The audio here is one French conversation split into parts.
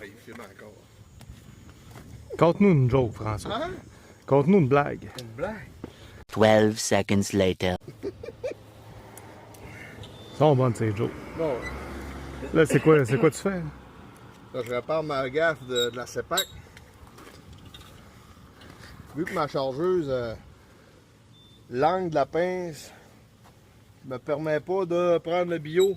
il filme encore. Conte-nous une joke, François. Hein? Conte-nous une blague. Une blague? 12 seconds later. Ils sont bonnes ces jokes. Bon, Là, c'est quoi tu fais? là, je répare ma gaffe de la CEPAC. Vu que ma chargeuse, l'angle de la pince, me permet pas de prendre le bio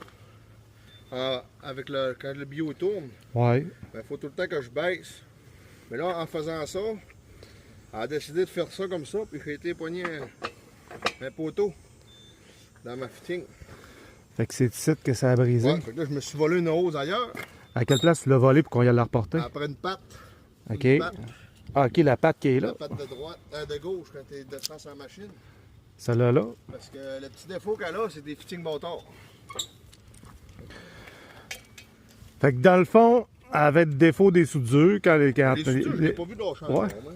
avec quand le bio tourne, Ouais. il faut tout le temps que je baisse. Mais là, en faisant ça, elle a décidé de faire ça comme ça, puis j'ai été pogné un poteau dans ma fitting. Fait que c'est ici que ça a brisé. Ouais, fait que là, je me suis volé une hose ailleurs, À quelle place tu l'as volé pour qu'on y aille la reporter? après une patte. OK. Une patte, Ah, OK, la patte qui est là. la patte de droite, de gauche quand tu descends sur la machine. Celle-là, là. Parce que le petit défaut qu'elle a, c'est des fittings motards. Fait que dans le fond, elle avait le défaut des soudures quand Les soudures, je l'ai pas vu lâcher encore. Ouais. Hein.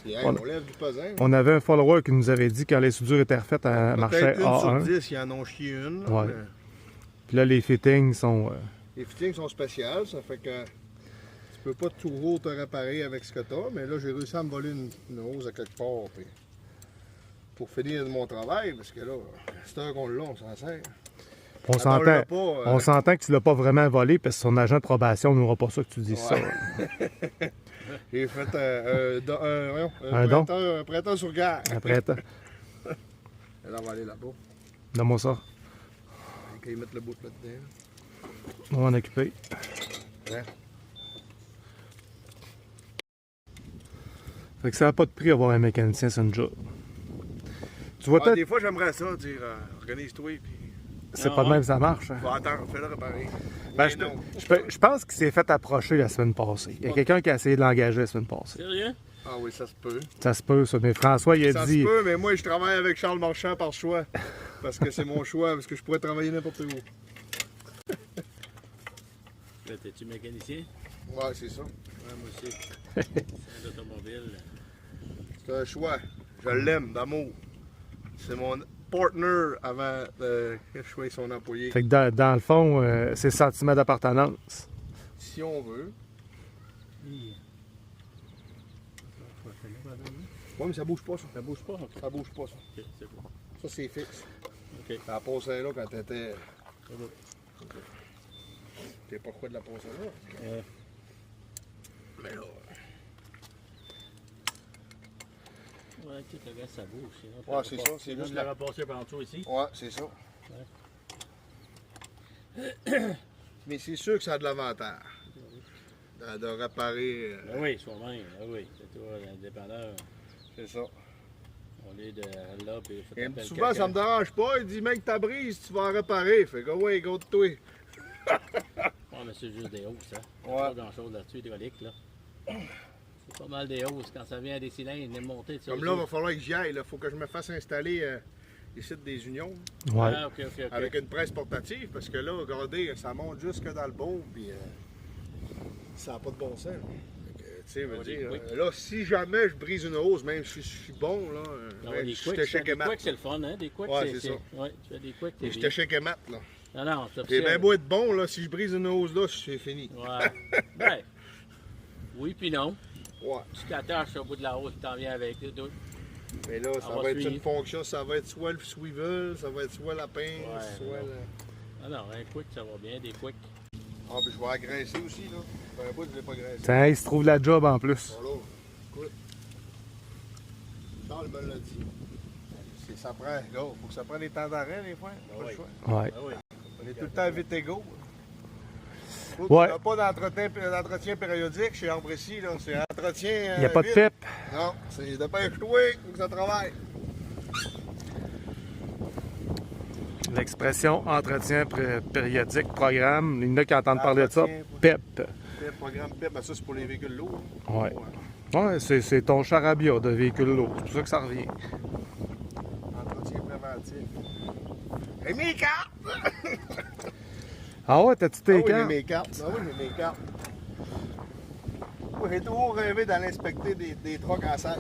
Puis, hey, On- on lève du pesant. On avait un follower qui nous avait dit quand les soudures étaient refaites, elle marchait Peut-être une sur A1. 10, ils en ont chié une. Là, Ouais. mais Puis là, les fittings sont... les fittings sont spéciales, ça fait que tu peux pas toujours te réparer avec ce que tu as. Mais là, j'ai réussi à me voler une hose à quelque part. Puis, pour finir mon travail, parce que là, c'est heure qu'on l'a, on s'en sert. On Attends, on l'a s'entend, pas, on s'entend que tu l'as pas vraiment volé parce que son agent de probation n'aura pas ça que tu dises ça. J'ai fait Un don? un printemps sur gare. Après, attends, Elle va aller là-bas. donne-moi ça. Quand ils mettent le bout là-dedans. On va en occuper. Ouais. Fait que ça n'a pas de prix avoir un mécanicien sur une job. Tu vois, peut-être, Des fois, j'aimerais ça, dire organise-toi, puis c'est pas de même que ça marche. hein. va attendre, fais-le réparer. Ben, Mais non. je pense qu'il s'est fait approcher la semaine passée. Il y a quelqu'un qui a essayé de l'engager la semaine passée. Sérieux? Ah oui, ça se peut. Ça se peut, ça. Mais François, il a Ça dit... se peut, mais moi, je travaille avec Charles Marchand par choix. Parce que c'est mon choix, parce que je pourrais travailler n'importe où. Là, t'es-tu mécanicien? Ouais, c'est ça. Ouais, moi aussi. C'est un automobile. C'est un choix. Je l'aime, d'amour. C'est mon partner avant que je sois son employé. Fait que dans le fond, c'est sentiment d'appartenance. Si on veut. Ouais, mais ça bouge pas, ça. Ça bouge pas? Ok, Ça bouge pas, ça. ok, c'est bon. Ça, c'est fixe. Ok. Ça a passé là quand t'étais. C'est bon. T'es pas quoi de la passer là? Mais là. Ouais, tout le reste, ça bouge. Sinon, Ouais, c'est ça, c'est sinon, juste tu la- l'auras passé par en dessous ici. Ouais, c'est ça. Mais c'est sûr que ça a de l'avantage de réparer. Ah oui, soi-même. Ah oui, c'est toi, l'indépendant. C'est ça. Au lieu de là, puis faut Et t'appeler souvent, ça quelqu'un. me dérange pas. Il dit, mec, ta brise, tu vas en réparer. Fait que, ouais, go de toi. Ouais, mais c'est juste des hausses, hein. Ouais. Pas grand-chose là-dessus, hydraulique, là. C'est pas mal des hausses. Quand ça vient à des cylindres, les montées de ça. Comme là, il va falloir que j'y aille. Il faut que je me fasse installer ici des unions Ouais. Ah, ok, ok, ok. avec une presse portative. Parce que là, regardez, ça monte jusque dans le bord. Puis ça n'a pas de bon sens. Fait que, tu sais, veut Ouais, dire, oui. là, si jamais je brise une hausse, même si je suis bon, là, Ah ouais, ben, des je quicks, t'échec et des mat. quicks, c'est le fun, hein? Des quicks, Ouais, c'est ça. Ouais, tu fais des quicks, t'es Je bien. t'échec et mat, là. Non, non, c'est Puis officiel. ben beau être bon, là, si je brise une hausse là, c'est fini. Ouais. Ben, oui puis non. Ouais. Tu t'attaches au bout de la hausse, tu t'en viens avec. Mais là, ça va va être suivre. une fonction, ça va être soit le swivel, ça va être soit la pince, Ouais, soit non. le... Ah non, un quick, ça va bien, des quicks. Ah, puis je vais agresser aussi, là. Ça fait un bout que je l'ai pas graissé. Tiens, il se trouve la job en plus. Voilà. Écoute. Charles me l'a dit. Ça prend, là, faut que ça prenne des temps d'arrêt, des fois. Pas le oui. choix. Ouais. Ah oui. On est tout le temps vite égaux. Ouais. On n'a pas d'entretien périodique chez Arbrecy, là. C'est entretien. Il n'y a pas de vite. pep. Non, c'est dépêche-toi, faut que ça travaille. L'expression entretien périodique, programme, il y en a qui entendent parler de ça. Entretien, PEP. PEP, programme PEP, ben ça c'est pour les véhicules lourds. Ouais. Ouais, c'est ton charabia de véhicule lourd. C'est pour ça que ça revient. Entretien préventif. J'ai mes cartes! Ah ouais, t'as-tu Ah tes oui, j'ai cartes? mes cartes. Ah oui, j'ai mes cartes. Moi, j'ai toujours rêvé d'aller inspecter des trucks en salle.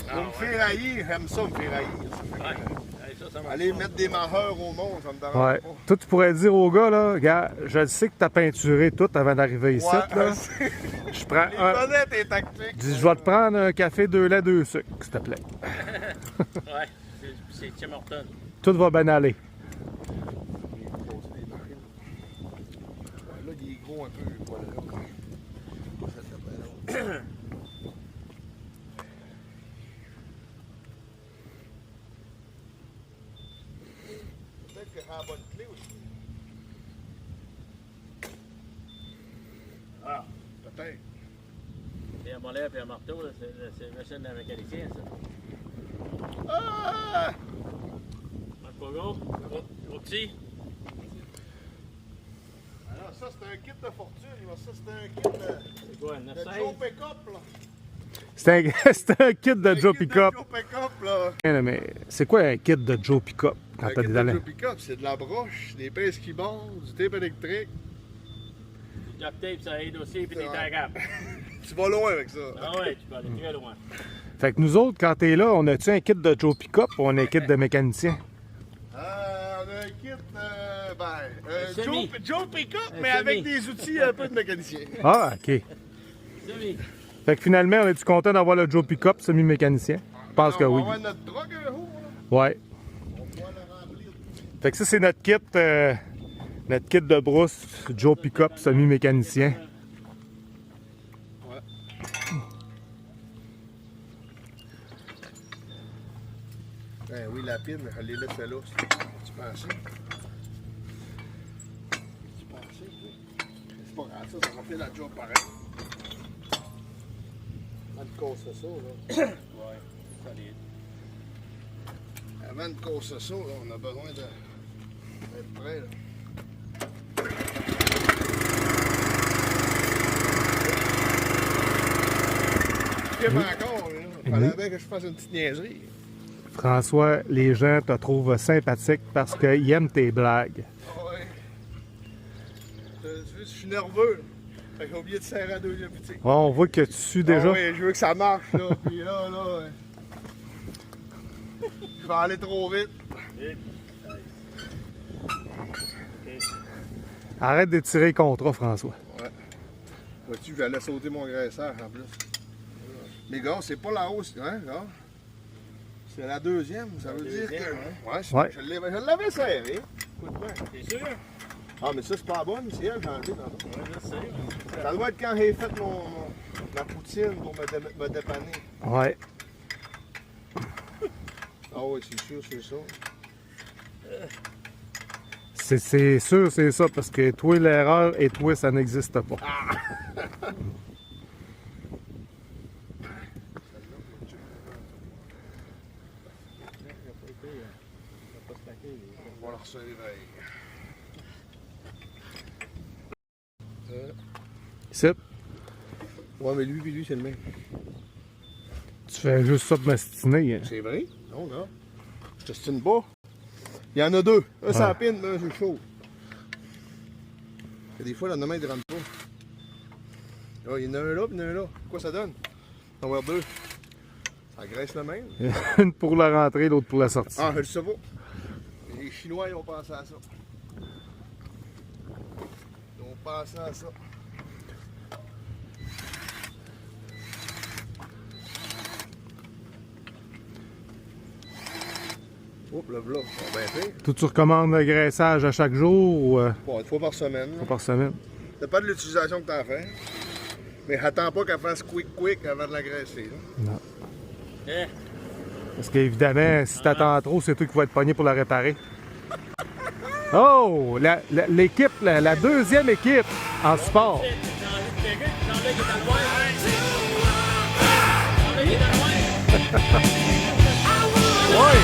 Ah, Pour me ouais. ferrailler, j'aime ça me ferrailler. Ouais. Hey, ça, ça marche Aller pas. mettre des maheurs au monde, ça me dérange Ouais. pas. Toi, tu pourrais dire au gars, là, gars, je sais que t'as peinturé tout avant d'arriver ici, là. Je prends Les un. connais tes tactiques. Dis, je vais te prendre un café 2 laits, 2 sucres, s'il te plaît. Ouais, c'est Tim Horton. Tout va bien aller. Là, il est gros un peu, voilà. Ça, ça fait long. Peut-être que j'ai la bonne clé aussi. Ah, peut-être. Et un mollet et un marteau, là, c'est la machine d'un mécanicien, ça. Ah! Marc Pogo, gros petit. Alors, ça, c'est un kit de fortune. Là. Ça, c'est un kit C'est quoi, de 916? Joe Pickup. Là. C'est un kit de Joe Pickup. Joe Pickup, là. Mais c'est quoi un kit de Joe Pickup quand Un t'as kit des de allées? Joe Pickup, c'est de la broche, des pinces qui bordent, du tape électrique. Du duct tape, ça aide aussi, puis des Ouais. tagables. Tu vas loin avec ça. Ah ouais, tu peux aller très loin. Fait que nous autres, quand t'es là, on a-tu un kit de Joe Pickup ou on a un kit de mécanicien? On a un kit, Un semi. Joe Pickup, Un mais semi. avec des outils un peu de mécanicien. Ah, OK. Semi. Fait que finalement, on est-tu content d'avoir le Joe Pickup semi-mécanicien? Je pense que On oui. va avoir notre drogue un jour, là. Ouais. On va le remplir. Fait que ça, c'est notre kit de brousse Joe Pickup semi-mécanicien. Ouais. Ben oui, la pine, elle les laisse là. Tu pensais? Tu pensais, oui. C'est pas grave, ça va faire la job pareil. Avant de casser ça, là. Ouais, solide. Avant de casser ça, là, on a besoin d'être prêt, là. Encore, là. Fallait bien que je fasse une petite niaiserie. François, les gens te trouvent sympathique parce qu'ils aiment tes blagues. Ah ouais. Tu vois, je suis nerveux. Là. Fait que j'ai oublié de serrer la deuxième boutique. Ouais, on voit que tu sues déjà. Ah ouais, je veux que ça marche, là. Puis là, ouais. Je vais aller trop vite. Arrête d'étirer le contrat, François. Vois-tu, j'allais sauter mon graisseur en plus. Mais gars, c'est pas la hausse, hein, gars? C'est la deuxième, ça veut dire que. hein? Ouais, Ouais. je l'avais serré. Écoute bien. C'est sûr? Ah, mais ça, c'est pas la bonne, c'est elle, j'ai enlevé tantôt. Ouais, je sais. Ça doit être quand j'ai fait ma poutine pour me dépanner. Ouais. Ah oui, c'est sûr, c'est ça. C'est sûr, c'est ça, parce que toi, l'erreur et toi, ça n'existe pas. On va la resserrer Ici, Ouais, mais lui, c'est le même. tu fais juste ça de m'astiner. Hein. C'est vrai? Non, gars. Je te stine pas. Il y en a deux. Un sans pine, un c'est chaud. Et des fois, la main, il ne rentre pas. Ah, il y en a un là, puis il y en a un là. Quoi ça donne? On va avoir deux. Ça graisse le même. Une pour la rentrée, l'autre pour la sortie. Ah, je le sais pas. Les Chinois, ils ont pensé à ça. Ils ont pensé à ça. Oups, le vlog, on va bien fait. Toi, tu recommandes le graissage à chaque jour ou Bon, une fois par semaine. une là. fois par semaine? Ça dépend de l'utilisation que tu en fais. Mais attends pas qu'elle fasse quick avant de l'agresser. là. Non. Eh, Parce qu'évidemment, si t'attends trop, c'est toi qui vas être pogné pour la réparer. Oh! L'équipe, la deuxième équipe en sport. t'as envie de peguer, puis t'enlèves qui est dans le noir. T'enlèves qui est dans le noir. Ouais!